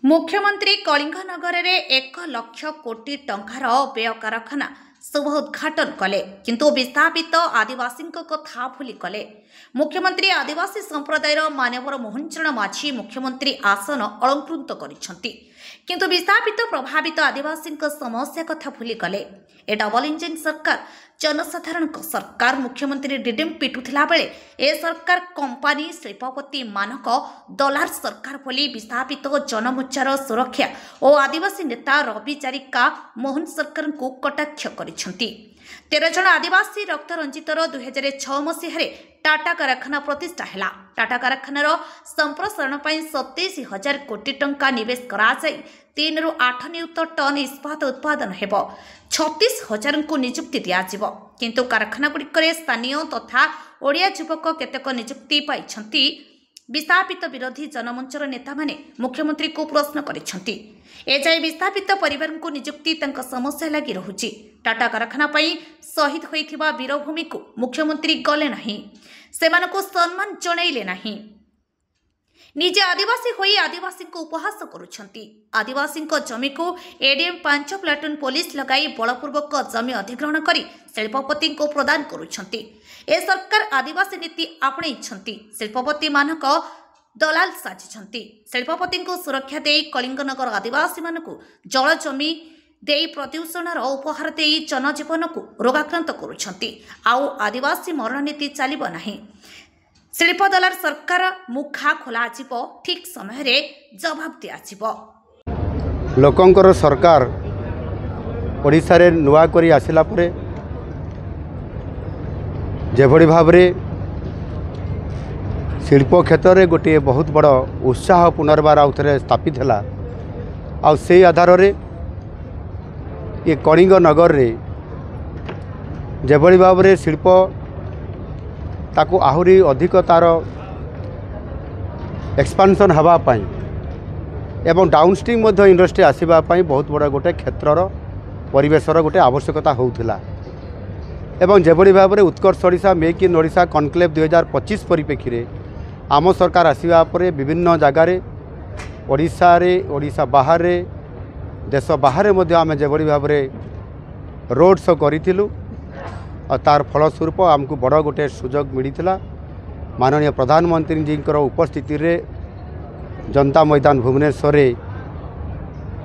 मुख्यमंत्री कलिंगनगर में 1,00,000 कोटी टंकार व्यय कारखाना शुभ उद्घाटन कले किंतु विस्थापित आदिवासी कथा भूली कले। मुख्यमंत्री आदिवासी संप्रदायर मान्यवर मोहन चरण माझी मुख्यमंत्री आसन अलंकृत करिसेंति किंतु विस्थापित प्रभावित आदिवासी समस्या कथा भूली कले। ए डबल इंजिन सरकार जनसाधारण सरकार मुख्यमंत्री डिडिम पिटुथिला बेले ए सरकार कंपानी शिल्पपति मानक दलार सरकार बोली विस्थापित जनमोर्चार सुरक्षा और आदिवासी नेता रवि चारिका मोहन सरकार को कटाक्ष करिसेंति। 13 जन आदिवासी रक्त रंजितर 2006 मसीह टाटा कारखाना प्रतिष्ठा है। टाटा कारखानार संप्रसारण 27,000 कोटी टंका निवेश कराई 3 ରୁ 8 नियुक्त टन इस्पात उत्पादन हेब। 36,000 को नियुक्ति दियाजिब किंतु कारखाना गुड़िक स्थानीय तथा ओडिया युवक केतेक नियुक्ति पाइछंती। विस्थापित विरोधी जनमंचर नेता माने मुख्यमंत्री को प्रश्न करिसेंति। एजाए विस्थापित परिवार को नियुक्ति तंक समस्या लगी रहुछि। टाटा कारखाना पई शहीद होइथिबा वीरभूमि को मुख्यमंत्री गले नहीं, सेमानको सम्मान जणाइले नहीं। निजे आदिवासी होई आदिवासी को उपहास करुछंती। आदिवासी जमी को एडीएम 5 प्लाटून पुलिस लगाई बलपूर्वक जमी अधिग्रहण करी शिल्पपति को प्रदान करुछंती। ए सरकार आदिवासी नीति आपणैछंती। शिल्पपति मानक दलाल साजिछंती। शिल्पपति को सुरक्षा देई कलिंगनगर आदिवासी मानक जल जमी देई प्रदूषणर उपहार देई जनजीवन को रोगाक्रांत करुछंती। आउ आदिवासी मरण नीति चलिब नाही। शिल्प दलार सरकार मुखा खोला ठीक समय रे जवाब दिया। लोकंकर सरकार ओडिशा रे नुआ करी आसिला परे जेभଳି भाबरे शिल्प क्षेत्र में गोटे बहुत बड़ उत्साह पुनर्बार आउ थे स्थापित है। आ से आधार रे ये कलिंग नगर रे जेभଳି भाबरे शिल्प ताकू आहुरी अधिक तार एक्सपांशन हवापाई एवं डाउनस्ट्रीम इंडस्ट्री आसवाई बहुत बड़ा गोटे क्षेत्रर परिवेशर गोटे आवश्यकता होउथिला। एवं जेभଳି भाबरे Utkarsh Odisha make in Odisha conclave 2025 परिप्रेक्षी रे आम सरकार आसिबा परे विभिन्न जगार ओडिशा बाहर देश बाहर आम जेभଳି भाबरे रोड शो करिथिलु और तार फलस्वरूप आमको बड़ गोटे सुजोग मिलता। माननीय प्रधानमंत्री जी उपस्थिति रे जनता मैदान भुवनेश्वर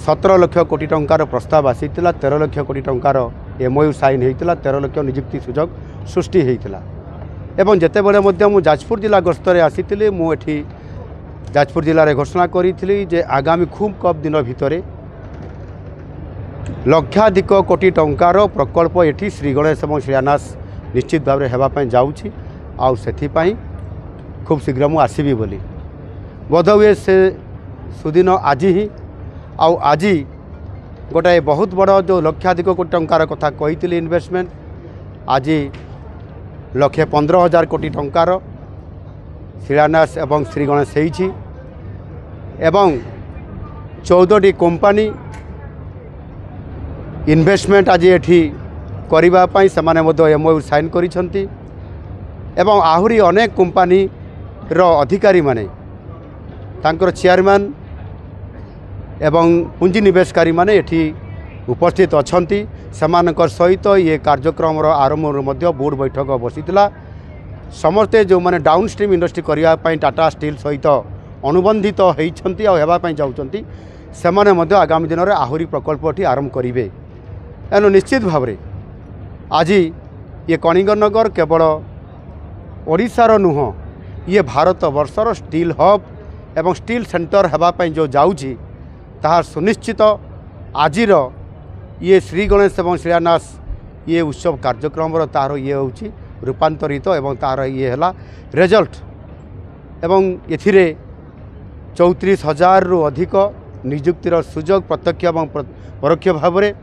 17 लाख कोटी टंकार प्रस्ताव आसीथिला। 13 लाख कोटी टंकार एमओयू साइन होता। 13 लाख नियुक्ति सुजोग सृष्टि होता। एवं जेतेबेले मु जाजपुर जिला गस्तरे आसीथिली मुझे जाजपुर जिले में घोषणा करी जे आगामी खूब कम दिन भितर लक्षाधिक कोटी टंकार प्रकल्प एठी श्री गणेश और शिलान्यास निश्चित भाव में होगापी जाऊँगी। आउ से खूब शीघ्र मु आसबि बोली बोधहुए से सुदिन आज ही आउ आज गोटाए बहुत बड़ जो लक्षाधिक कोटी टंकार कथा कही इन्वेस्टमेंट आज 1,15,000 कोटी टंकार शिलान्यास एवं श्री गणेश होइछि। एवं 14टी कंपनी इन्वेस्टमेंट आज एठी करने से एमओयू साइन करिसेंति। एवं आहुरी अनेक कंपनी रो अधिकारी माने तांकर चेयरमैन एवं पुंजीनिवेशकारी माने एठी उपस्थित अछंती। समानकर सहित ये कार्यक्रम आरंभ बोर्ड बैठक बसीतिला। समस्ते जो माने डाउनस्ट्रीम इंडस्ट्री करने टाटा स्टील सहित अनुबंधित होइछंती आ हेबापई जाउछंती सेमाने मध्य आगामी दिन में आहुरी प्रकल्पटी आरंभ करिवे। एनु निश्चित भाव में आज ये कलिंगनगर केवल ओडिशार नुह ये भारत वर्षर स्टील हब एवं स्टील सेंटर होगापी जो जाऊँगी ताहा सुनिश्चित आजिर ये श्री गणेश एवं शिलान्यास ये उत्सव कार्यक्रम तार ये होची रूपांतरित एवं तार ये है रिजल्ट। एवं एथिरे 34,000 रु अधिक नियुक्तिर सुजोग प्रत्यक्ष एवं परोक्ष भाव में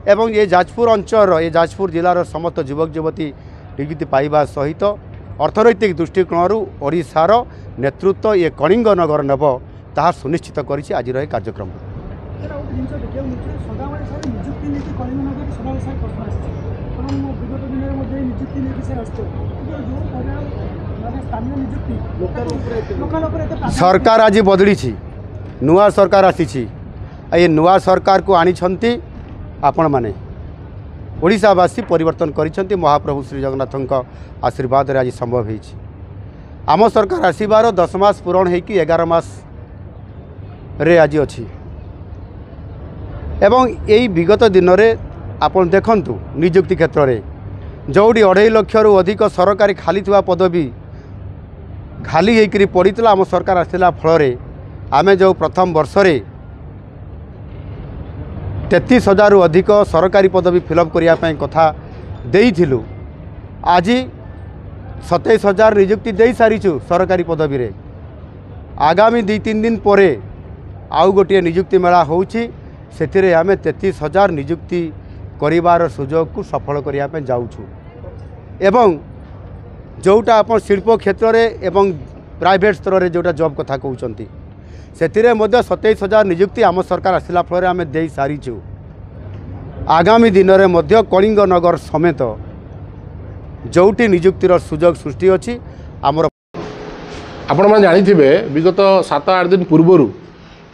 एवं ये जाजपुर अंचल ये जाजपुर जिलार समस्त युवक युवती नियुक्ति पाइबा सहित अर्थनैतिक दृष्टिकोण ओडिशार नेतृत्व ये कलिंग नगर नेब ताहा सुनिश्चित करिछि आज कार्यक्रम। सरकार आज बदली नुआ सरकार आसी ये नुआ सरकार को आनी आपण माने ओडिशावासी परिवर्तन करिसेंती महाप्रभु श्री जगन्नाथ आशीर्वाद रे आज संभव होईछि। आम सरकार आसबार 10 मास पूरण होइकि 11 मास रे आज अछि एवं यही विगत दिन में आपण देखंतु नियुक्ति क्षेत्र में जोड़ी 2.5 लाख रु अधिक सरकारी खाली थिबा पदवी खाली होकर पड़ता आम सरकार आसला फल आमे जो प्रथम वर्ष रे 33,000 रु अधिक सरकारी पदवी फिलअप करने कथा देइथिलु आज 27,000 नियुक्ति दे सारीचु सरकारी पदवी रे। आगामी 2-3 दिन पर आउ गोटे नियुक्ति मेला होउछि से आम 33,000 नियुक्ति करिवार सुजोग को सफल करने जाऊँ एवं जोटा आप शिल्प क्षेत्र में एवं प्राइवेट स्तर में जोटा जॉब कथा कहते से 27,000 नियुक्ति आम सरकार आसला फल आम दे सारीचु। आगामी दिन में कलिंग नगर समेत जोटी नियुक्तिर सुजोग सृष्टि अच्छी आमर आपण मैंने जानी विगत 7-8 दिन पूर्वर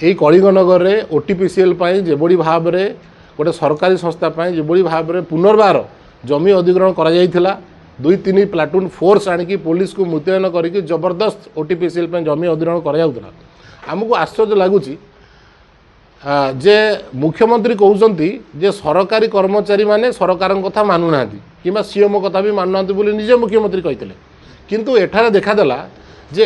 यही कलिंग नगर में ओटीपीसीएल जेबड़ी भाव में गोटे सरकारी संस्था जेबड़ी भाव में पुनर्बार जमी अधिग्रहण करा 2-3 प्लाटून फोर्स आनिकी पुलिस को मुतयन करके जबरदस्त ओटीपीसीएल जमी अधिग्रहण करा आमको आश्चर्य लगुच जे मुख्यमंत्री कहते जे सरकारी कर्मचारी माने सरकार कथा मानुना कि सीएम कथा भी मानुना निजे मुख्यमंत्री कहते किंतु एठारे देखादेला जे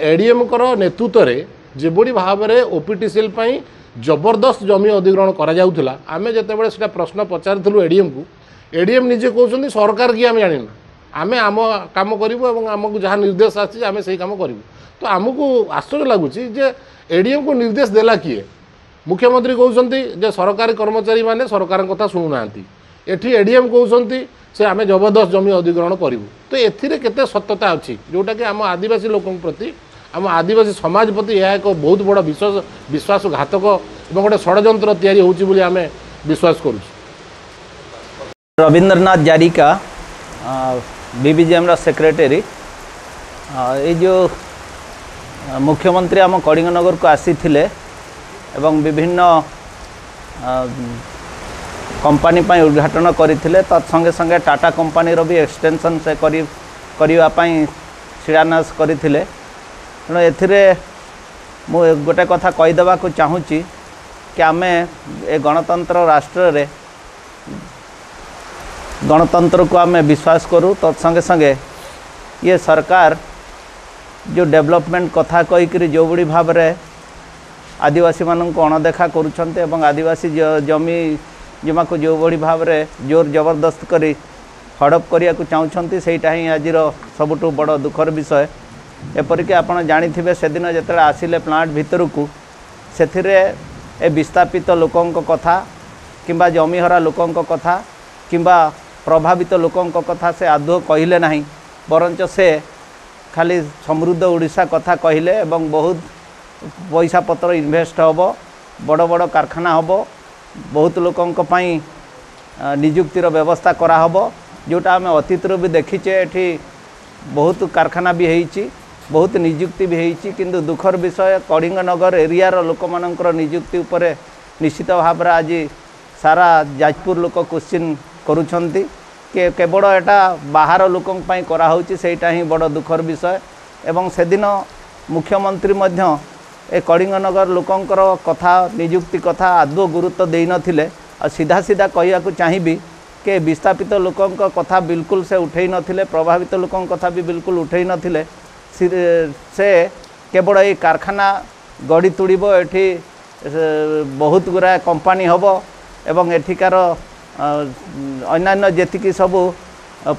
एडीएम नेतृत्व में जेबड़ी भाव में ओपीटीसीएल जबरदस्त जमी अधिग्रहण करा आमे जेतेबेले सेटा प्रश्न पचारिथिलु एडीएम को एडीएम निजे कहउछन्ती सरकार की आमे जानिना आमे आम काम करिवु एवं आमको जहाँ निर्देश आछि आमे सेही काम करिवु। तो आमको आश्चर्य लगुची जे एडीएम को निर्देश देला किए मुख्यमंत्री कहउछन्ती जे सरकारी कर्मचारी माने सरकार कथा शुणु नांती एठी एडीएम कहउछन्ती से आमे जबरदस्त जमी अधिग्रहण करिवु। तो एथिरे केते सत्यता अछि जोटा कि आम आदिवासी लोकन प्रति आम आदिवासी समाज प्रति यह एक बहुत बड़ विश्वासघातक और गोटे षड्यंत्र तैयारी होउछि बोली आमे विश्वास करूँ। रविंद्रनाथ जारिका बीबीजेएम सेक्रेटरी ये जो मुख्यमंत्री आम कलिंगनगर को आसी थिले एवं विभिन्न कंपनी पर उद्घाटन करते तत्संगे संगे टाटा कंपनी रो भी एक्सटेंशन से करने शिलान्यास करते तेणु एथिरे मु गोटे कथा कहीदेवा को चाहूँगी कि आम ए गणतंत्र राष्ट्र रे गणतंत्र को आम विश्वास करूँ तत्संगे संगे ये सरकार जो डेवलपमेंट कथा कहीकि जो बड़ी भाव में आदिवासी मानक अणदेखा करुँच आदिवासी जमी जमा को जो बड़ी भाव में जोर जबरदस्त करी हड़प करने को चाहूँगी सेटा ही आज सबुठु बड़ दुखर विषय। एपरिक आपड़ जानी से दिन जो आसिले प्लांट भितर को से विस्थापित लोकों कथा किंबा जमीहरा लोकों कथा किंबा प्रभावित लोकों कथा से आदौ कहले नहीं बरंच से खाली समृद्ध ओडिशा कथा कहले एवं बहुत पैसा पत्र इन्वेस्ट हम बड़ बड़ कारखाना हम बहुत लोकों निजुक्तिर व्यवस्था करा हबो जोटा आम अतीत भी देखीचे एठी बहुत कारखाना भी होईची बहुत निजुक्ति भी होईची किंतु दुखर विषय कलिंगनगर एरियार लोक मानकर निजुक्ति उपरे निश्चित भाव में आज सारा जाजपुर लोक क्वेश्चन करुछंती कि केवल एटा बाहर लोकों पाई करा होची सेटा ही बड़ दुखर विषय। एवं सेदिन मुख्यमंत्री मध्य ए कलिंगनगर लोकंकर कथा निजुक्ति कथा आदौ गुरुत्व दे नथिले और सीधा सीधा कहया को चाहिबी कि विस्थापित लोकों कथा बिल्कुल से उठे नथिले प्रभावित लोकों कथा भी बिल्कुल उठे नथिले से केवल ये कारखाना गड़ी तुड़ब एठी बहुत गुरा कंपानी हम एवं एठिकार अन्य जेतिकी सबू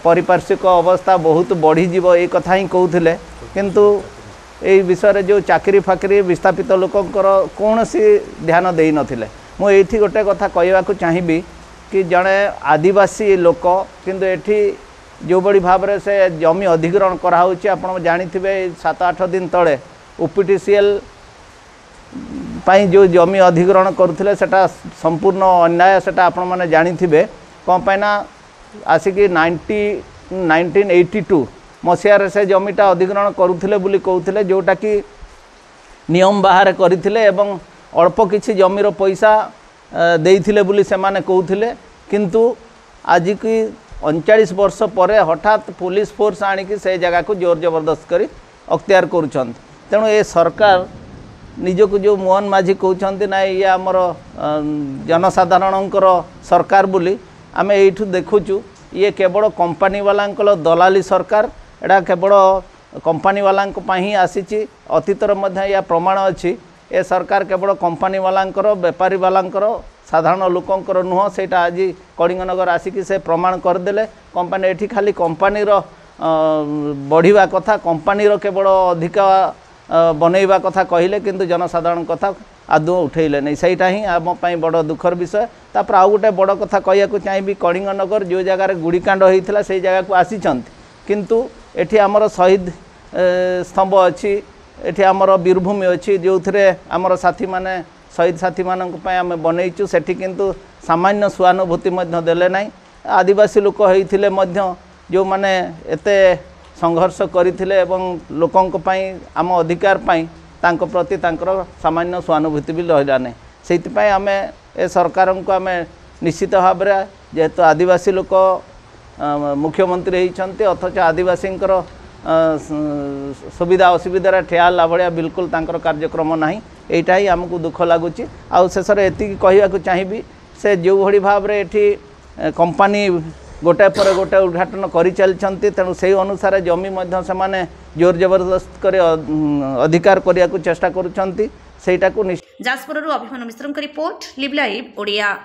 पारिपार्श्विक अवस्था बहुत बढ़ीज ये कथा ही कहते किंतु ये विषय जो चाकरी फाकरी विस्थापित लोकंकर कौन सी ध्यान दे नथिले। मुझे गोटे कथा कहवाक चाहिए कि जड़े आदिवासी लोक किंतु एठी जो बड़ी भाव में से जमी अधिग्रहण कराऊँच आप जाथे 7-8 दिन तले ओपीटीसीएल जो जमी अधिग्रहण करुले सेटा संपूर्ण अन्याय सेटा आपण मैंने जाथे कौन पाइना आसिक 1982 मसीह से जमीटा अधिग्रहण करुले कहते जोटा कि नियम बाहर करथिले एवं अल्प किछि जमीर पैसा देइथिले बुली सेमाने कहउथिले किंतु आज की 39 वर्ष पर हठात पुलिस फोर्स आणिकी से जगह को जोर जबरदस्त करी अख्तियार करुछन। तेणु ये सरकार निजको जो मोहन माझी कहते ना ये आमर जनसाधारणकर सरकार बोली आम यू देखुचु ये केवल कंपनी वाला दलाली सरकार एटा केवल कंपनी वाला ही आसी अतीतर या प्रमाण अच्छी ए सरकार केवल कंपनी वाला बेपारी वाला साधारण लोकंर नुह से आज कलिंगनगर आसिक से प्रमाण करदे कंपनी एठी खाली कंपनी बढ़िया कथा कंपनी केवल अधिक बनैबा कथा कहले किंतु जनसाधारण कथा आदौ उठेले नहीं सहीटा ही आम बड़ दुखर विषय। तापर आउ गोटे बड़ कथा कहया चाहिए कलिंगनगर जो जगार गुड़ीकांड होता से जगह को आसी किंतु एठी आमर शहीद स्तंभ अच्छी एठी आमर वीरभूमि अच्छी जो थे आमर साथी माने शहीद साथी मानक आम बनईचु सेठी किंतु सामान्य स्वानुभूति देले नहीं। आदिवासी लोक होते जो माने एते संघर्ष करथिले एवं लोकंक पई आम अधिकार पई तांको प्रति तांकर सामान्य स्वानुभूति भी रहिला नै। सेति पई आमे ए सरकार को आमे निश्चित भाव रे जेहेतु आदिवासी लोक मुख्यमंत्री होइछन्ते अथच आदिवासी सुविधा असुविधा ठेला भाया बिल्कुल तांकर कार्यक्रम नाही। एटा ही आमको दुख लगुच। आउ शेषर एति कहवाक चाहिए से जो भली भाव रे एठी कंपनी गोटे पर गोटे उद्घाटन कर चलती तेणु से अनुसार जमी से जोर जबरदस्त कर अधिकार करने को चेष्टा करुँच। जाजपुर अभिमान मिश्र रिपोर्ट लिव लाइव ओडिया।